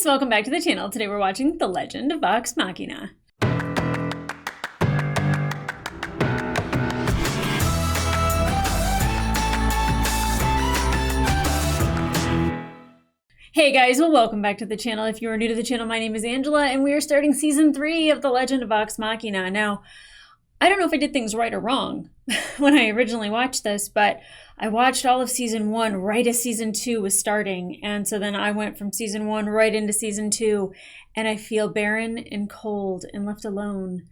guys, welcome back to the channel. Today we're watching The Legend of Vox Machina. Hey guys, well welcome back to the channel. If you are new to the channel, my name is Angela and we are starting season 3 of The Legend of Vox Machina. Now, I don't know if I did things right or wrong when I originally watched this, but I watched all of season 1 right as season 2 was starting. And so then I went from season 1 right into season 2, and I feel barren and cold and left alone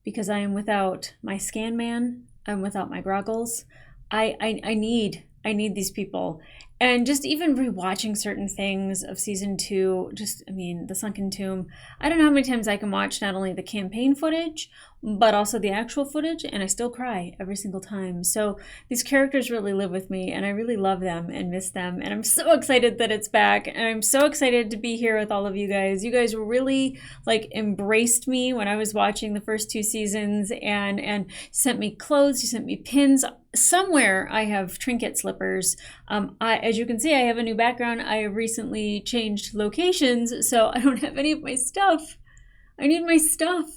because I am without my scan man. I'm without my groggles. I need these people. And just even rewatching certain things of season 2, the Sunken Tomb, I don't know how many times I can watch not only the campaign footage, but also the actual footage, and I still cry every single time. So these characters really live with me, and I really love them and miss them. And I'm so excited that it's back, and I'm so excited to be here with all of you guys. You guys really embraced me when I was watching the first 2 seasons and sent me clothes, you sent me pins. Somewhere I have trinket slippers. As you can see, I have a new background. I have recently changed locations, so I don't have any of my stuff. I need my stuff.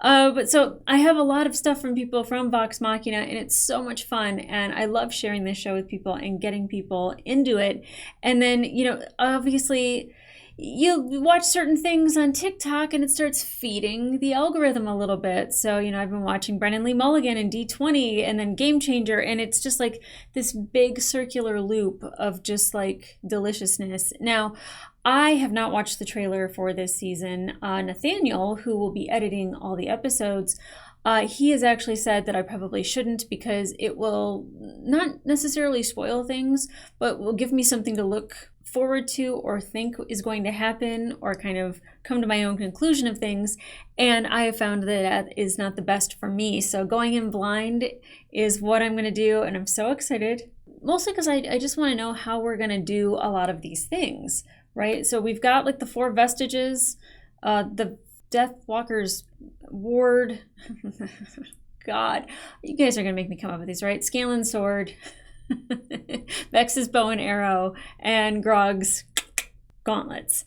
But so I have a lot of stuff from people from Vox Machina, and it's so much fun, and I love sharing this show with people and getting people into it. And then, obviously you watch certain things on TikTok and it starts feeding the algorithm a little bit. So, I've been watching Brennan Lee Mulligan and D20 and then Game Changer, and it's just like this big circular loop of just deliciousness. Now, I have not watched the trailer for this season. Nathanael, who will be editing all the episodes, he has actually said that I probably shouldn't because it will not necessarily spoil things, but will give me something to look forward to or think is going to happen or kind of come to my own conclusion of things. And I have found that is not the best for me. So going in blind is what I'm going to do. And I'm so excited, mostly because I just want to know how we're going to do a lot of these things, right? So we've got the 4 vestiges, the Death Walker's ward. God, you guys are going to make me come up with these, right? Scanlan's sword, Vex's bow and arrow, and Grog's gauntlets.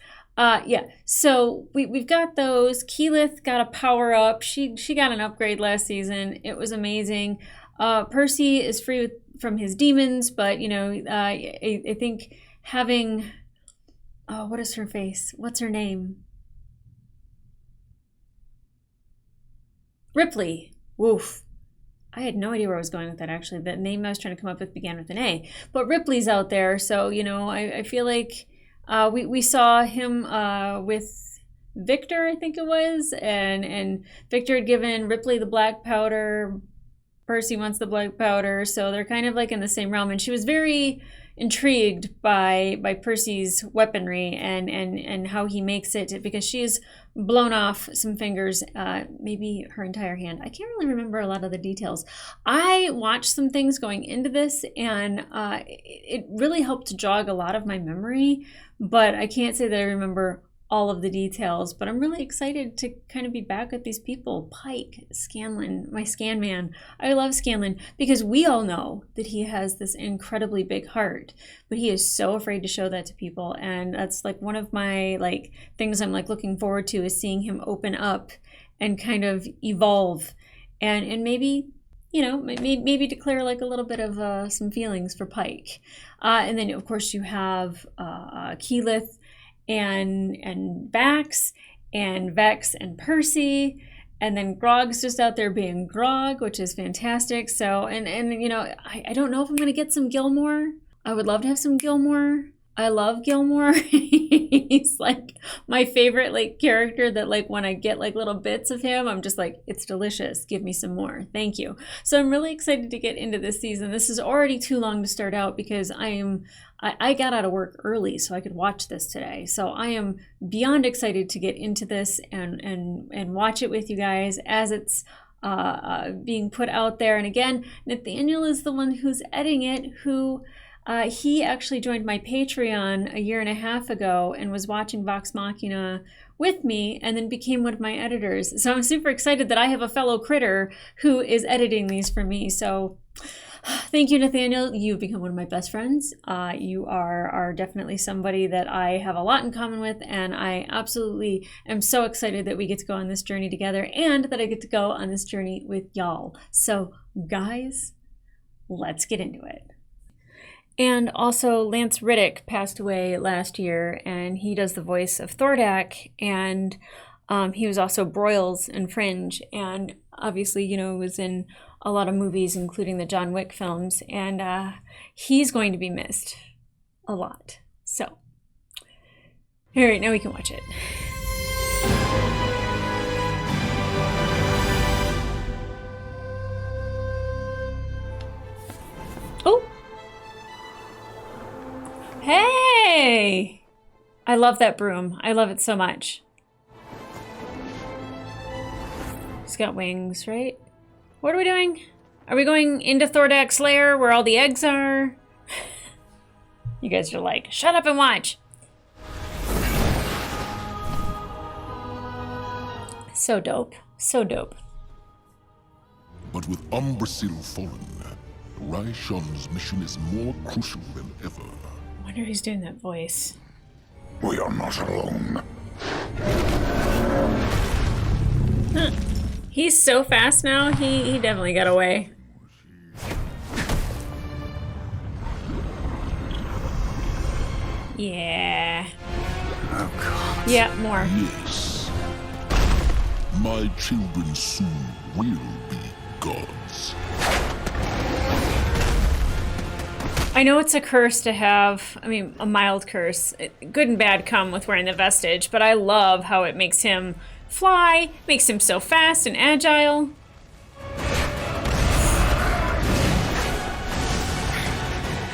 So we've got those. Keyleth got a power up. She got an upgrade last season. It was amazing. Percy is free from his demons, but I think having what is her face? What's her name? Ripley. Woof. I had no idea where I was going with that, actually. The name I was trying to come up with began with an A. But Ripley's out there, so, I feel like we saw him with Victor, I think it was, and Victor had given Ripley the black powder. Percy wants the black powder, so they're kind of in the same realm. And she was very intrigued by Percy's weaponry and how he makes it, because she's blown off some fingers, maybe her entire hand. I can't really remember a lot of the details. I watched some things going into this, and it really helped to jog a lot of my memory, but I can't say that I remember all of the details. But I'm really excited to kind of be back with these people. Pike, Scanlan, my scan man. I love Scanlan because we all know that he has this incredibly big heart, but he is so afraid to show that to people. And that's one of my things I'm looking forward to, is seeing him open up and kind of evolve and maybe maybe declare a little bit of some feelings for Pike. And then of course you have Keyleth and Bax and Vex and Percy, and then Grog's just out there being Grog, which is fantastic. So I don't know if I'm gonna get some Gilmore. I would love to have some Gilmore. I love Gilmore. He's my favorite character that when I get little bits of him, I'm just it's delicious. Give me some more. Thank you. So I'm really excited to get into this season. This is already too long to start out because I got out of work early so I could watch this today. So I am beyond excited to get into this and watch it with you guys as it's being put out there. And again, Nathanael is the one who's editing it, he actually joined my Patreon a year and a half ago and was watching Vox Machina with me and then became one of my editors. So I'm super excited that I have a fellow critter who is editing these for me. So Thank you, Nathanael. You've become one of my best friends. You are definitely somebody that I have a lot in common with, and I absolutely am so excited that we get to go on this journey together and that I get to go on this journey with y'all. So, guys, let's get into it. And also, Lance Riddick passed away last year, and he does the voice of Thordak, and he was also Broyles in Fringe, and obviously, you know, was in a lot of movies, including the John Wick films, and he's going to be missed a lot. So, all right, now we can watch it. Oh! Hey! I love that broom. I love it so much. It's got wings, right? What are we doing? Are we going into Thordak's lair where all the eggs are? You guys are like, shut up and watch. So dope. So dope. But with Umbrasil fallen, Raishon's mission is more crucial than ever. I wonder who's doing that voice. We are not alone. Huh. He's so fast now, he definitely got away. Yeah. Oh, God. Yeah, more. Yes. My children soon will be gods. I know it's a curse to have, I mean, a mild curse. Good and bad come with wearing the vestige, but I love how it makes him fly, makes him so fast and agile.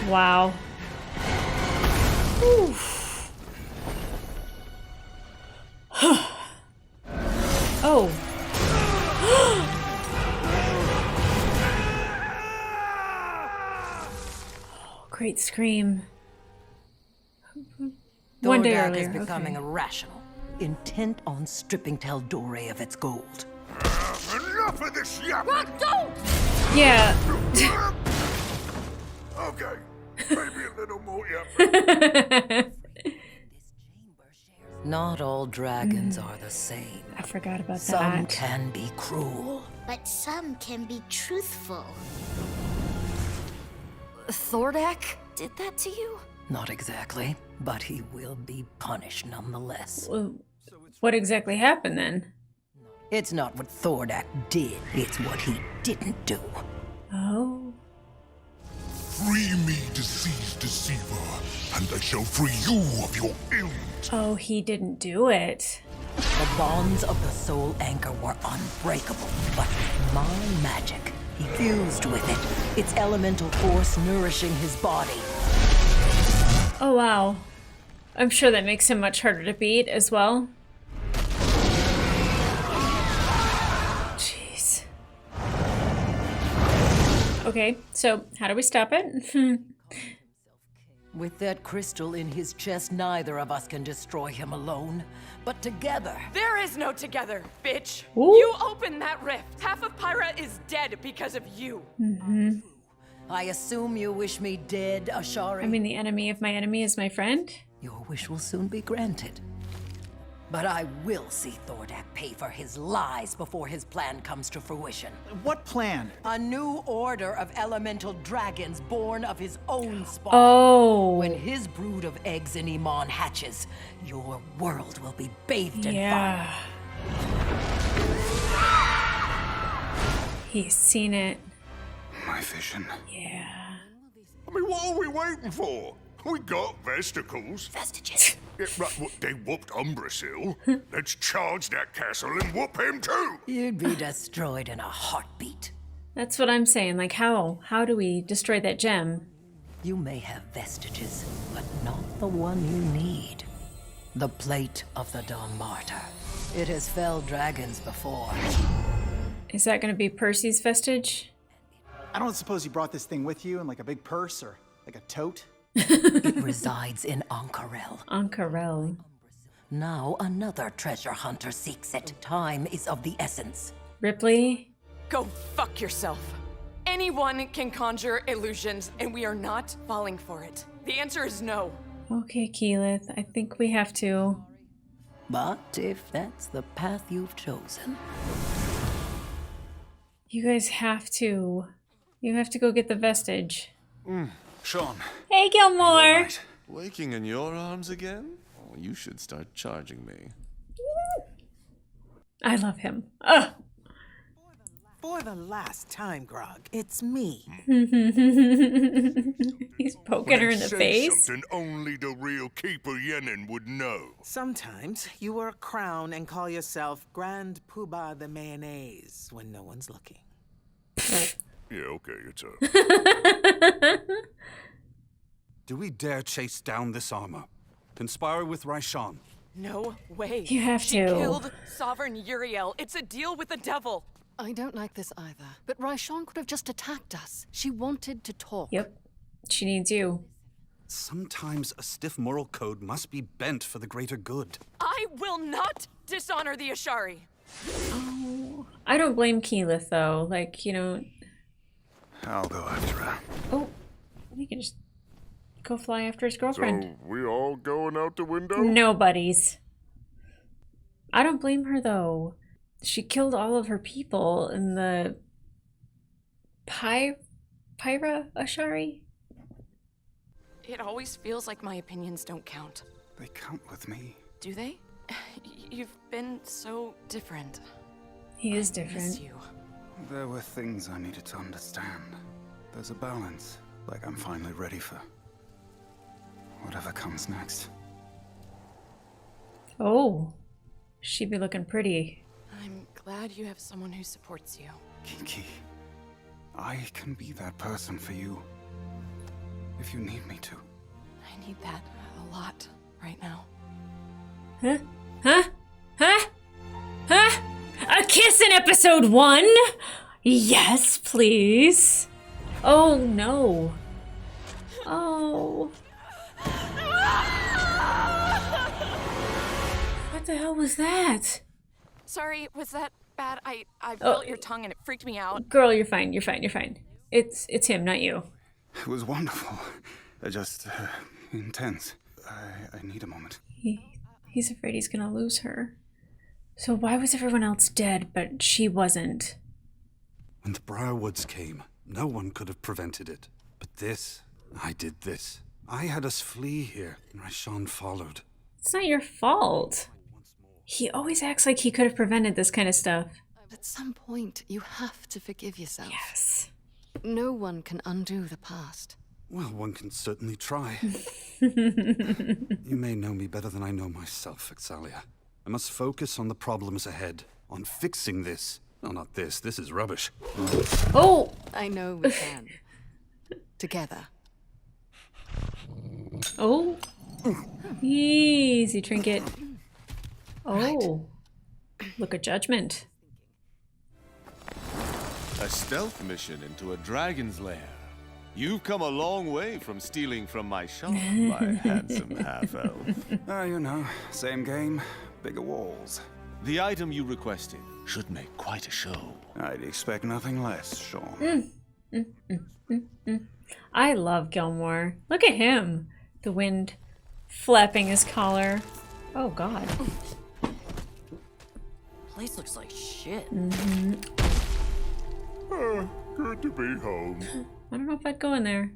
Wow. Oh. Great scream. One day Thordak earlier. is becoming Okay. irrational, intent on stripping Tal'Dorei of its gold. Enough of this yapping! Don't! Yeah. Okay, maybe a little more yapping. Not all dragons are the same. I forgot about Some that. can be cruel. But some can be truthful. Thordak did that to you? Not exactly, but he will be punished nonetheless. Well, what exactly happened then? It's not what Thordak did, it's what he didn't do. Oh. Free me, diseased deceiver, and I shall free you of your ills. Oh, he didn't do it. The bonds of the soul anchor were unbreakable, but with my magic, he fused with it, its elemental force nourishing his body. Oh, wow. I'm sure that makes him much harder to beat as well. Jeez. Okay, so how do we stop it? With that crystal in his chest, neither of us can destroy him alone, but together. There is no together, bitch. Ooh. You opened that rift. Half of Pyra is dead because of you. I assume you wish me dead, Ashari? I mean, the enemy of my enemy is my friend. Your wish will soon be granted. But I will see Thordak pay for his lies before his plan comes to fruition. What plan? A new order of elemental dragons born of his own spawn. Oh. When his brood of eggs in Iman hatches, your world will be bathed in Yeah. fire. He's seen it. My vision. Yeah. I mean, what are we waiting for? We got vesticles. Vestiges. Yeah, right, they whooped Umbrasil. Let's charge that castle and whoop him too. You'd be destroyed in a heartbeat. That's what I'm saying. Like, how? How do we destroy that gem? You may have vestiges, but not the one you need. The plate of the Dawn Martyr. It has felled dragons before. Is that going to be Percy's vestige? I don't suppose you brought this thing with you in like a big purse or like a tote? It resides in Ankarel. Ankarel. Now another treasure hunter seeks it. Time is of the essence. Ripley? Go fuck yourself. Anyone can conjure illusions, and we are not falling for it. The answer is no. Okay, Keyleth, I think we have to. But if that's the path you've chosen... You guys have to. You have to go get the vestige. Sean. Hey, Gilmore! Right. Waking in your arms again? Oh, you should start charging me. I love him. Ugh! For the last time, Grog, it's me. He's poking her in the face. Something only the real Keeper Yenin would know. Sometimes you wear a crown and call yourself Grand Poobah the Mayonnaise when no one's looking. Yeah, okay, it's up. Do we dare chase down this armor? Conspire with Raishan? No way. You have She to. killed Sovereign Uriel. It's a deal with the devil. I don't like this either. But Raishan could have just attacked us. She wanted to talk. Yep. She needs you. Sometimes a stiff moral code must be bent for the greater good. I will not dishonor the Ashari. Oh, I don't blame Keyleth, though. Like, you know... I'll go after her. Oh, we can just go fly after his girlfriend. So, we all going out the window? No, buddies. I don't blame her, though. She killed all of her people in the... Pyra Ashari? It always feels like my opinions don't count. They count with me. Do they? You've been so different. He is I miss different. you. There were things I needed to understand. There's a balance, like I'm finally ready for whatever comes next. Oh, she'd be looking pretty. I'm glad you have someone who supports you. Kiki, I can be that person for you if you need me to. I need that a lot right now. Huh? Huh? Huh? Huh? A kiss in episode 1? Yes, please. Oh, no. Oh. What the hell was that? Sorry, was that bad? I felt your tongue and it freaked me out. Girl, you're fine. You're fine. You're fine. It's him, not you. It was wonderful. Just intense. I need a moment. He's afraid he's gonna lose her. So why was everyone else dead, but she wasn't? When the Briarwoods came, no one could have prevented it. But this, I did this. I had us flee here, and Raishan followed. It's not your fault. He always acts like he could have prevented this kind of stuff. At some point, you have to forgive yourself. Yes. No one can undo the past. Well, one can certainly try. You may know me better than I know myself, Exalia. I must focus on the problems ahead, on fixing this. No, not this. This is rubbish. Oh! I know we can. Together. Oh! Easy, Trinket. Oh. Look at Judgment. A stealth mission into a dragon's lair. You've come a long way from stealing from my shop, my handsome half-elf. You know, same game, bigger walls. The item you requested should make quite a show. I'd expect nothing less, Sean. I love Gilmore. Look at him. The wind flapping his collar. Oh, God. Place looks like shit. Good to be home. I don't know if I'd go in there.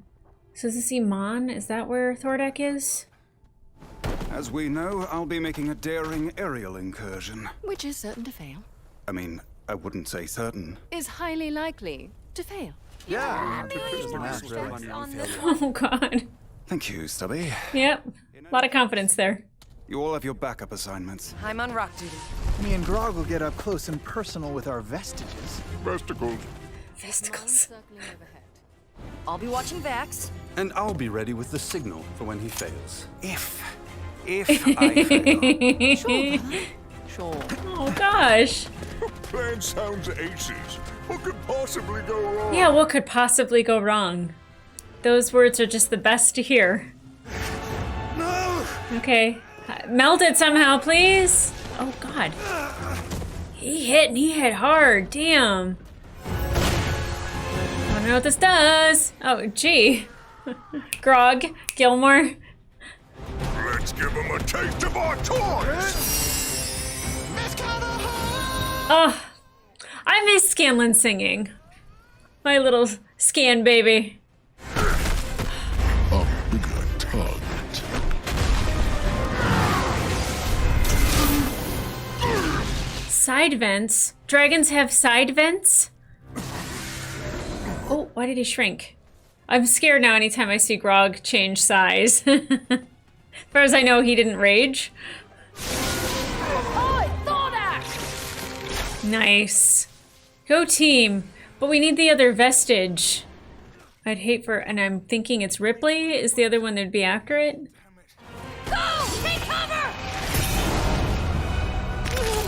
So is this Iman? Is that where Thordak is? As we know, I'll be making a daring aerial incursion. Which is certain to fail. I mean, I wouldn't say certain. Is highly likely to fail. Oh, God. Thank you, Stubby. Yep. A lot of confidence there. You all have your backup assignments. I'm on rock duty. Me and Grog will get up close and personal with our vestiges. Vesticles. Vesticles. Circling overhead. I'll be watching Vax. And I'll be ready with the signal for when he fails. If I fail. Sure. Oh, gosh. Plan sounds aces. What could possibly go wrong? Yeah, what could possibly go wrong? Those words are just the best to hear. No! Okay. Melt it somehow, please. Oh, God. He hit and he hit hard. Damn. Oh, don't know what this does. Oh, gee. Grog, Gilmore. Let's give him a taste of our toys! Oh, I miss Scanlan singing. My little Scan baby. A bigger target. Side vents? Dragons have side vents? Oh, why did he shrink? I'm scared now anytime I see Grog change size. As far as I know, he didn't rage. Nice. Go team. But we need the other vestige. I'd hate for, and I'm thinking it's Ripley is the other one that'd be after it. Go! Take cover!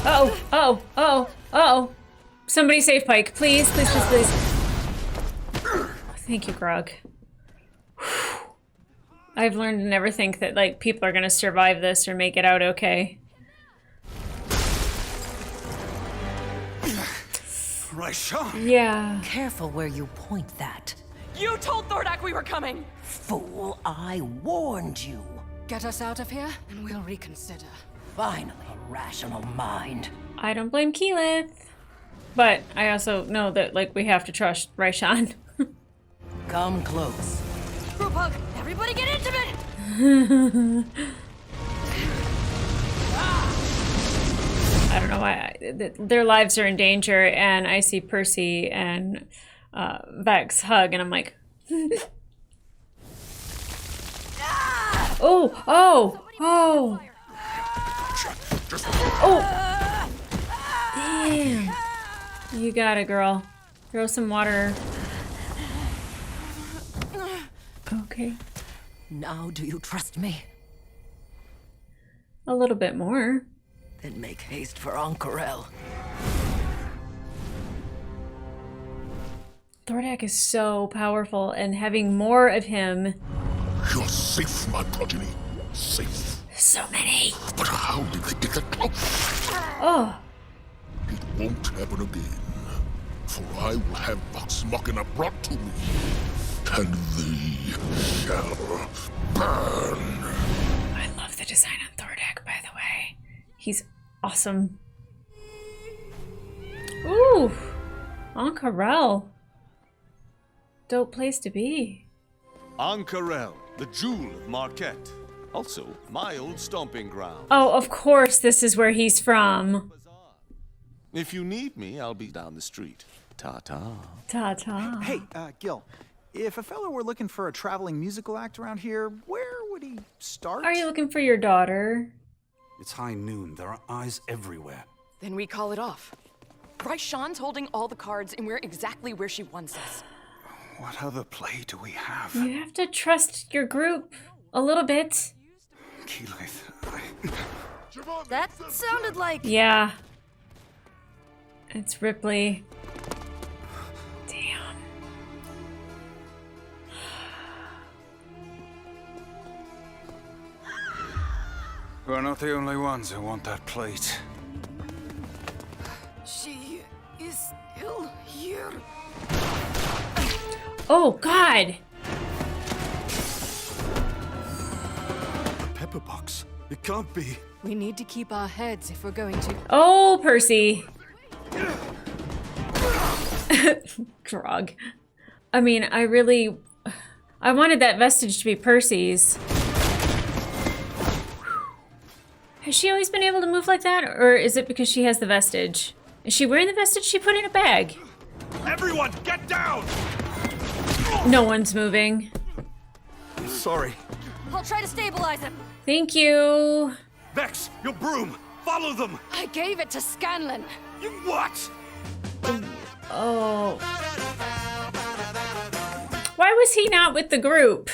Oh, oh, oh, oh. Somebody save Pike, please, please, please, please. Thank you, Grog. Whew. I've learned to never think that, like, people are gonna survive this or make it out okay. Raishan! Yeah. Careful where you point that. You told Thordak we were coming! Fool, I warned you. Get us out of here, and we'll reconsider. Finally, a rational mind. I don't blame Keyleth. But I also know that, like, we have to trust Raishan. Come close. Group hug! Everybody get intimate! I don't know why. Their lives are in danger, and I see Percy and Vex hug, and I'm like... Oh! Oh! Oh! Oh! Damn! You got it, girl. Throw some water. Okay. Now do you trust me? A little bit more. Then make haste for Ankarel. Thordak is so powerful, and having more of him... You're safe, my progeny. Safe. So many. But how did they get that close? Oh. It won't happen again. For I will have Vox Machina brought to me. And they shall burn. I love the design on Thordak, by the way. He's awesome. Ooh. Ankarel. Dope place to be. Ankarel, the jewel of Marquette. Also, my old stomping ground. Oh, of course this is where he's from. If you need me, I'll be down the street. Ta-ta. Ta-ta. Hey, Gil, if a fellow were looking for a traveling musical act around here, where would he start? Are you looking for your daughter? It's high noon. There are eyes everywhere. Then we call it off. Raishan's holding all the cards, and we're exactly where she wants us. What other play do we have? You have to trust your group a little bit. Keyleth, That sounded like... Yeah. It's Ripley. Damn. We're not the only ones who want that plate. She is still here. Oh, God. Pepper box. It can't be. We need to keep our heads if we're going to... Oh, Percy. Grog. I mean, I wanted that vestige to be Percy's. Has she always been able to move like that? Or is it because she has the vestige? Is she wearing the vestige she put in a bag? Everyone, get down! No one's moving. I'm sorry. I'll try to stabilize him. Thank you. Vex, your broom! Follow them! I gave it to Scanlan. You what? Oh. Why was he not with the group?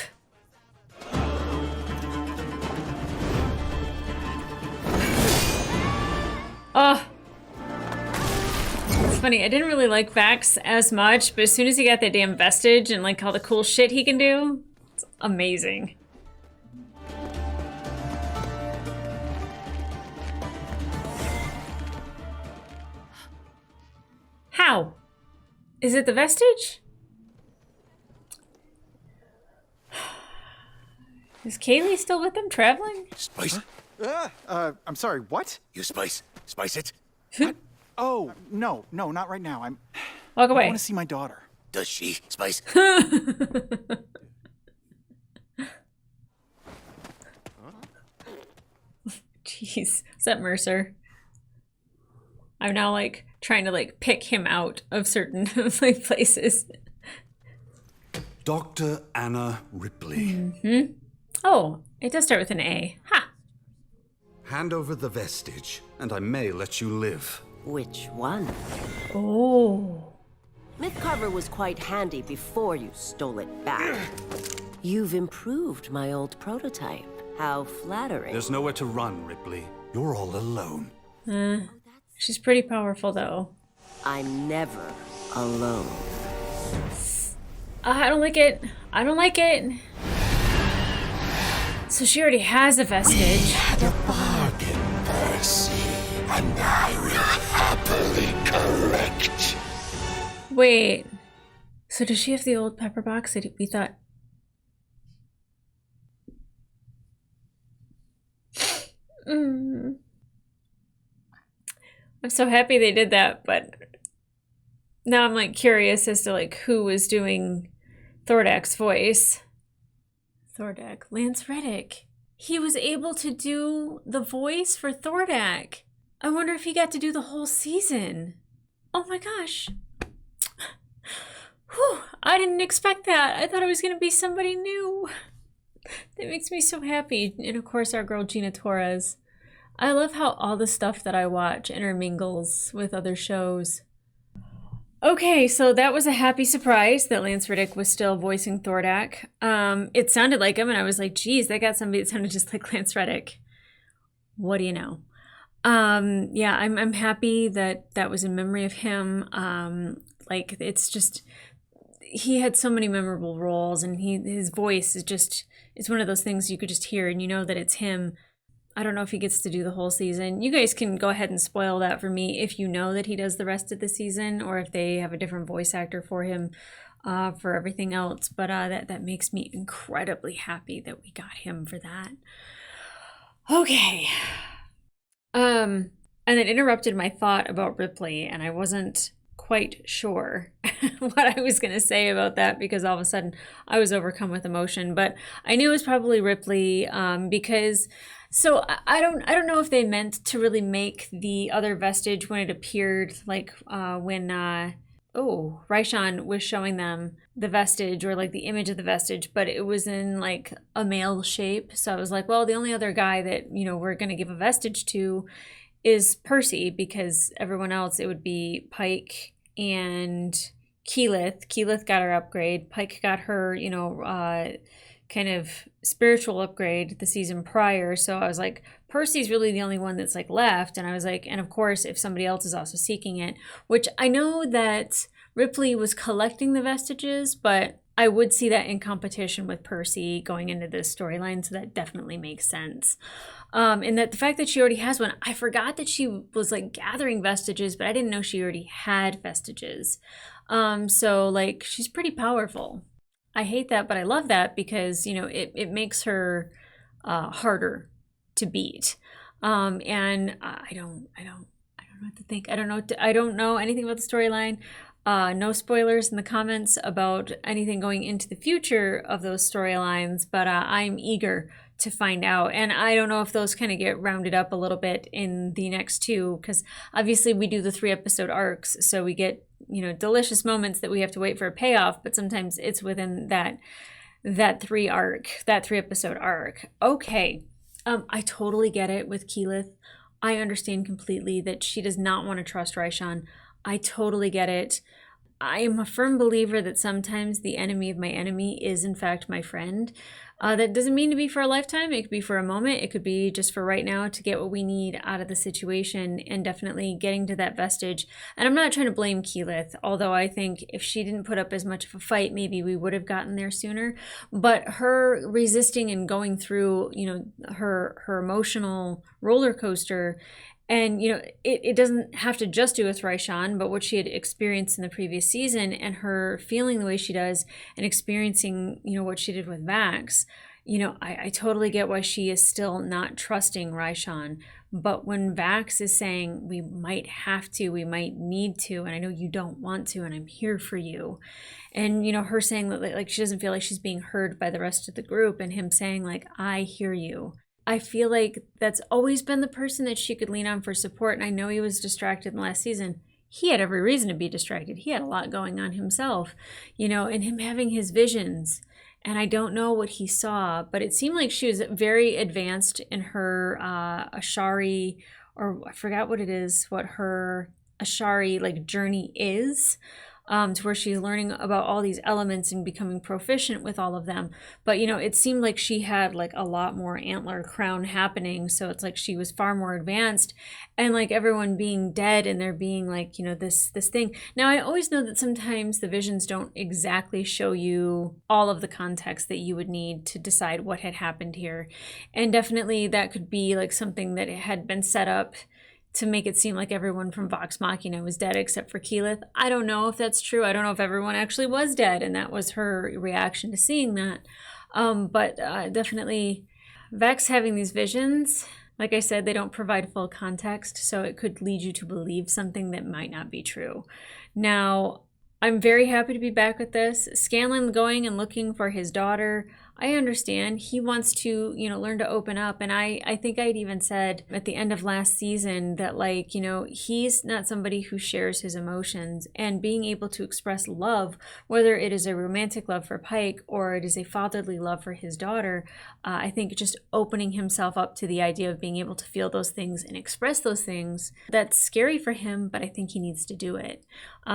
Oh. It's funny, I didn't really like Vax as much, but as soon as he got that damn vestige and like all the cool shit he can do, it's amazing. How? Is it the vestige? Is Kaylee still with them traveling? Spice? I'm sorry, what? You spice? Spice it? Oh, no, not right now. Walk I away. want to see my daughter. Does she spice? Jeez. What's up, Mercer? I'm now like trying to like pick him out of certain like places. Dr. Anna Ripley. Mm-hmm. Oh, it does start with an A. Ha! Hand over the vestige, and I may let you live. Which one? Oh. Mythcarver was quite handy before you stole it back. You've improved my old prototype. How flattering. There's nowhere to run, Ripley. You're all alone. She's pretty powerful, though. I'm never alone. I don't like it. I don't like it. So she already has a vestige. We had a bargain, Percy, and I will happily correct. Wait. So does she have the old pepper box that we thought? I'm so happy they did that, but now I'm like curious as to like who was doing Thordak's voice. Thordak, Lance Reddick. He was able to do the voice for Thordak. I wonder if he got to do the whole season. Oh my gosh. Whew, I didn't expect that. I thought it was going to be somebody new. That makes me so happy. And of course, our girl Gina Torres. I love how all the stuff that I watch intermingles with other shows. Okay, so that was a happy surprise that Lance Reddick was still voicing Thordak. It sounded like him, and I was like, geez, they got somebody that sounded just like Lance Reddick. What do you know? Yeah, I'm happy that that was in memory of him. Like, it's just, he had so many memorable roles, and his voice is just, it's one of those things you could just hear, and you know that it's him. I don't know if he gets to do the whole season. You guys can go ahead and spoil that for me if you know that he does the rest of the season, or if they have a different voice actor for him for everything else. But that makes me incredibly happy that we got him for that. Okay. And it interrupted my thought about Ripley, and I wasn't quite sure what I was going to say about that because all of a sudden I was overcome with emotion. But I knew it was probably Ripley because... So I don't know if they meant to really make the other vestige when it appeared, like when Raishan was showing them the vestige or like the image of the vestige, but it was in like a male shape. So I was like, well, the only other guy that, you know, we're going to give a vestige to is Percy, because everyone else, it would be Pike and Keyleth. Keyleth got her upgrade. Pike got her, you know, kind of spiritual upgrade the season prior. So I was like, Percy's really the only one that's like left. And I was like, and of course, if somebody else is also seeking it, which I know that Ripley was collecting the vestiges, but I would see that in competition with Percy going into this storyline. So that definitely makes sense. And that the fact that she already has one, I forgot that she was like gathering vestiges, but I didn't know she already had vestiges. So like, she's pretty powerful. I hate that, but I love that because, you know, it makes her harder to beat. And I don't know what to think. I don't know anything about the storyline. No spoilers in the comments about anything going into the future of those storylines, but I'm eager to find out. And I don't know if those kind of get rounded up a little bit in the next two, because obviously we do the 3-episode arcs, so we get, you know, delicious moments that we have to wait for a payoff, but sometimes it's within that 3-episode arc. Okay. I totally get it with Keyleth. I understand completely that she does not want to trust Raishan. I totally get it. I am a firm believer that sometimes the enemy of my enemy is in fact my friend. That doesn't mean to be for a lifetime. It could be for a moment. It could be just for right now to get what we need out of the situation, and definitely getting to that vestige. And I'm not trying to blame Keyleth, although I think if she didn't put up as much of a fight, maybe we would have gotten there sooner. But her resisting and going through, you know, her emotional roller coaster. And, you know, it doesn't have to just do with Raishan, but what she had experienced in the previous season and her feeling the way she does and experiencing, you know, what she did with Max. I totally get why she is still not trusting Raishan. But when Vax is saying, we might have to, we might need to, and I know you don't want to, and I'm here for you. And, her saying that, like, she doesn't feel like she's being heard by the rest of the group, and him saying, like, I hear you. I feel like that's always been the person that she could lean on for support. And I know he was distracted in the last season. He had every reason to be distracted. He had a lot going on himself, and him having his visions. And I don't know what he saw, but it seemed like she was very advanced in her Ashari, or I forgot what it is, what her Ashari like journey is, to where she's learning about all these elements and becoming proficient with all of them. But, it seemed like she had like a lot more antler crown happening. So it's like she was far more advanced, and like everyone being dead and there being like, this thing. Now, I always know that sometimes the visions don't exactly show you all of the context that you would need to decide what had happened here. And definitely that could be like something that had been set up to make it seem like everyone from Vox Machina was dead except for Keyleth. I don't know if that's true. I don't know if everyone actually was dead and that was her reaction to seeing that. But definitely Vex having these visions, like I said, they don't provide full context, so it could lead you to believe something that might not be true. Now, I'm very happy to be back with this. Scanlan going and looking for his daughter. I understand he wants to, learn to open up. And I think I'd even said at the end of last season that, like, he's not somebody who shares his emotions, and being able to express love, whether it is a romantic love for Pike or it is a fatherly love for his daughter, I think just opening himself up to the idea of being able to feel those things and express those things, that's scary for him, but I think he needs to do it.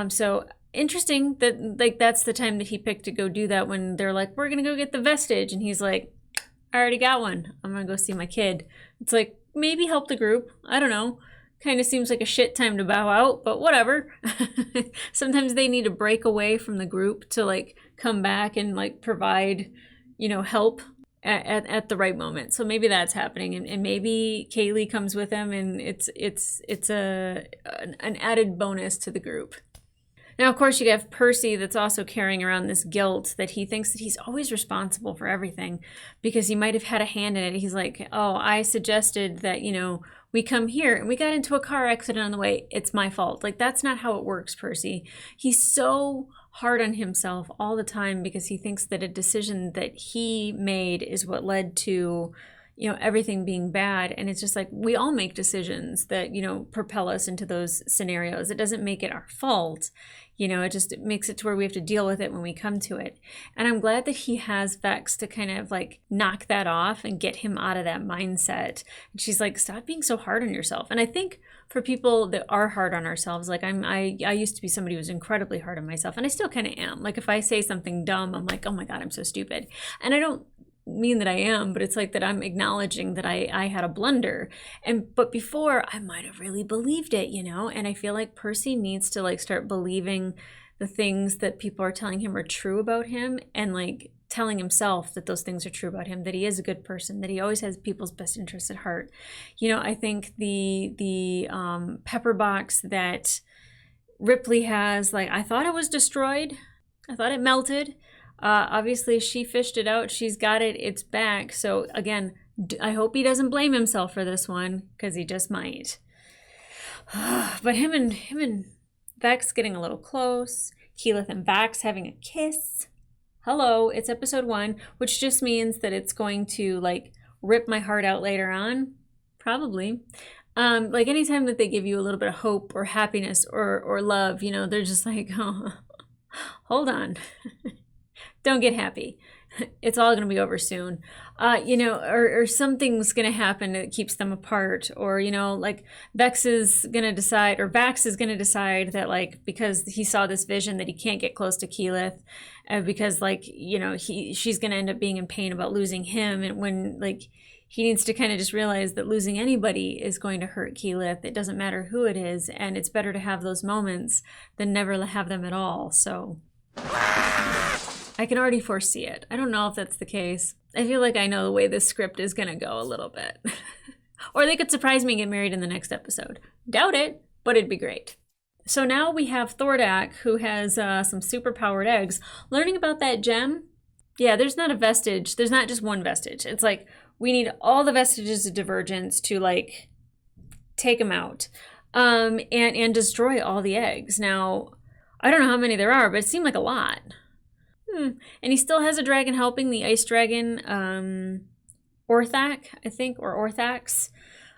So interesting that like that's the time that he picked to go do that, when they're like, we're gonna go get the vestige, and he's like, I already got one, I'm gonna go see my kid. It's like, maybe help the group, I don't know. Kind of seems like a shit time to bow out, but whatever. Sometimes they need to break away from the group to like come back and like provide help at the right moment. So maybe that's happening, and maybe Kaylee comes with him, and it's an added bonus to the group. Now, of course, you have Percy that's also carrying around this guilt that he thinks that he's always responsible for everything because he might have had a hand in it. He's like, oh, I suggested that, we come here and we got into a car accident on the way. It's my fault. Like, that's not how it works, Percy. He's so hard on himself all the time because he thinks that a decision that he made is what led to everything being bad. And it's just like, we all make decisions that, propel us into those scenarios. It doesn't make it our fault. It makes it to where we have to deal with it when we come to it. And I'm glad that he has Vex to kind of like knock that off and get him out of that mindset. And she's like, stop being so hard on yourself. And I think for people that are hard on ourselves, like I used to be somebody who was incredibly hard on myself, and I still kind of am. Like if I say something dumb, I'm like, oh my God, I'm so stupid. And I don't mean that I am, but it's like that I'm acknowledging that I had a blunder. But before, I might have really believed it, and I feel like Percy needs to like start believing the things that people are telling him are true about him, and like telling himself that those things are true about him, that he is a good person, that he always has people's best interests at heart. I think the pepper box that Ripley has, like, I thought it was destroyed. I thought it melted. Obviously, she fished it out. She's got it. It's back. So again, I hope he doesn't blame himself for this one, because he just might. But him and Vex getting a little close. Keyleth and Vax having a kiss. Hello, it's episode 1, which just means that it's going to like rip my heart out later on. Probably. Like anytime that they give you a little bit of hope or happiness or love, they're just like, oh, hold on. Don't get happy. It's all going to be over soon. Or something's going to happen that keeps them apart. Or, like Vex is going to decide, or Vax is going to decide that, like, because he saw this vision that he can't get close to Keyleth, because, like, she's going to end up being in pain about losing him. And when, like, he needs to kind of just realize that losing anybody is going to hurt Keyleth. It doesn't matter who it is. And it's better to have those moments than never have them at all. So I can already foresee it. I don't know if that's the case. I feel like I know the way this script is going to go a little bit. Or they could surprise me and get married in the next episode. Doubt it, but it'd be great. So now we have Thordak, who has some super-powered eggs. Learning about that gem, Yeah, there's not a vestige. There's not just one vestige. It's like we need all the vestiges of divergence to like take them out, and destroy all the eggs. Now, I don't know how many there are, but it seemed like a lot. And he still has a dragon helping, the ice dragon, Orthak, I think, or Orthax.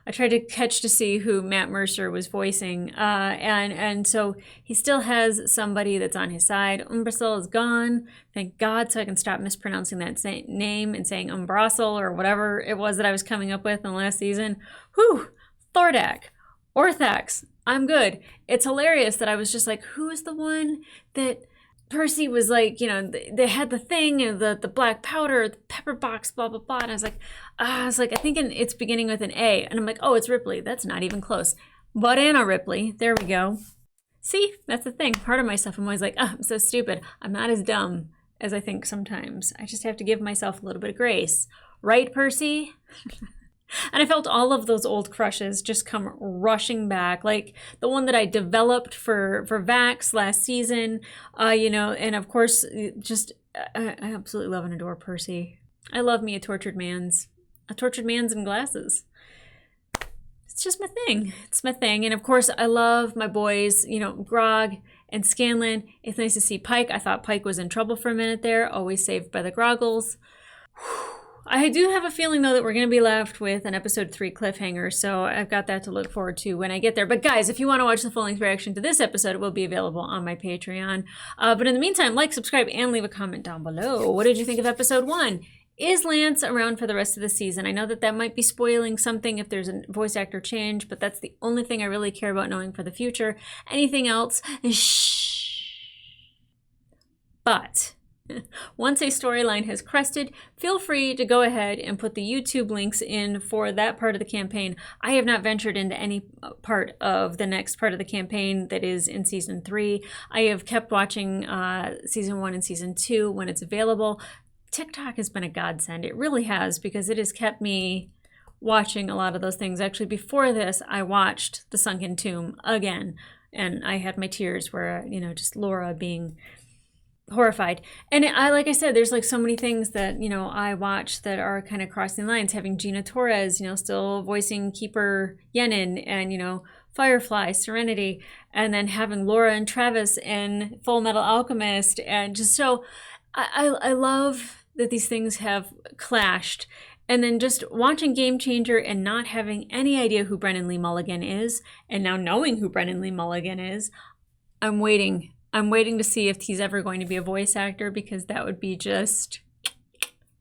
I tried to catch to see who Matt Mercer was voicing, and so he still has somebody that's on his side. Umbrasyl is gone, thank God, so I can stop mispronouncing that name and saying Umbrasyl or whatever it was that I was coming up with in the last season. Whew, Thordak, Orthax, I'm good. It's hilarious that I was just like, who is the one that Percy was like, you know, they had the thing, the black powder, the pepper box, blah, blah, blah. And I was like, I think it's beginning with an A. And I'm like, oh, it's Ripley. That's not even close. But Anna Ripley. There we go. See, that's the thing. Part of myself, I'm always like, oh, I'm so stupid. I'm not as dumb as I think sometimes. I just have to give myself a little bit of grace. Right, Percy? And I felt all of those old crushes just come rushing back, like the one that I developed for Vax last season, you know, and of course, just I absolutely love and adore Percy. I love me a tortured man's in glasses. It's just my thing. It's my thing. And of course, I love my boys, you know, Grog and Scanlan. It's nice to see Pike. I thought Pike was in trouble for a minute there, always saved by the Groggles. I do have a feeling, though, that we're going to be left with an episode 3 cliffhanger, so I've got that to look forward to when I get there. But guys, if you want to watch the full-length reaction to this episode, it will be available on my Patreon. But in the meantime, like, subscribe, and leave a comment down below. What did you think of episode 1? Is Lance around for the rest of the season? I know that might be spoiling something if there's a voice actor change, but that's the only thing I really care about knowing for the future. Anything else? Shh. But once a storyline has crested, feel free to go ahead and put the YouTube links in for that part of the campaign. I have not ventured into any part of the next part of the campaign that is in Season 3. I have kept watching Season 1 and Season 2 when it's available. TikTok has been a godsend. It really has, because it has kept me watching a lot of those things. Actually, before this, I watched The Sunken Tomb again, and I had my tears where, you know, just Laura being horrified. And like I said, there's like so many things that, you know, I watch that are kind of crossing lines. Having Gina Torres, you know, still voicing Keeper Yenin, and, you know, Firefly, Serenity, and then having Laura and Travis in Full Metal Alchemist. And just so I love that these things have clashed. And then just watching Game Changer and not having any idea who Brennan Lee Mulligan is, and now knowing who Brennan Lee Mulligan is, I'm waiting to see if he's ever going to be a voice actor, because that would be just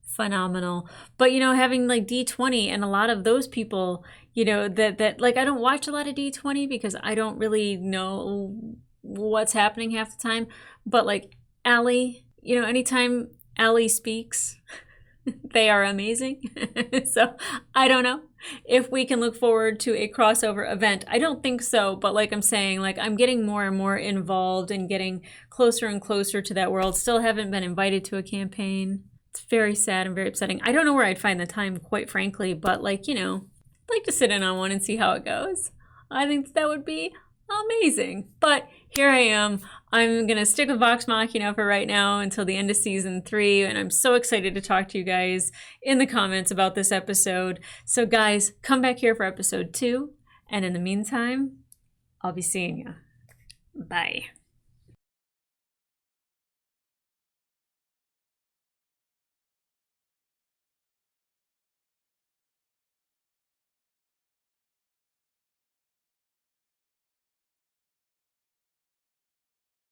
phenomenal. But, you know, having like D20 and a lot of those people, you know, that like, I don't watch a lot of D20 because I don't really know what's happening half the time. But like Allie, you know, anytime Allie speaks, they are amazing. So I don't know if we can look forward to a crossover event. I don't think so, but like I'm saying, like I'm getting more and more involved and getting closer and closer to that world. Still haven't been invited to a campaign. It's very sad and very upsetting. I don't know where I'd find the time, quite frankly, but like, you know, I'd like to sit in on one and see how it goes. I think that would be amazing. But here I am. I'm going to stick with Vox Machina for right now until the end of Season 3, and I'm so excited to talk to you guys in the comments about this episode. So guys, come back here for episode 2, and in the meantime, I'll be seeing you. Bye.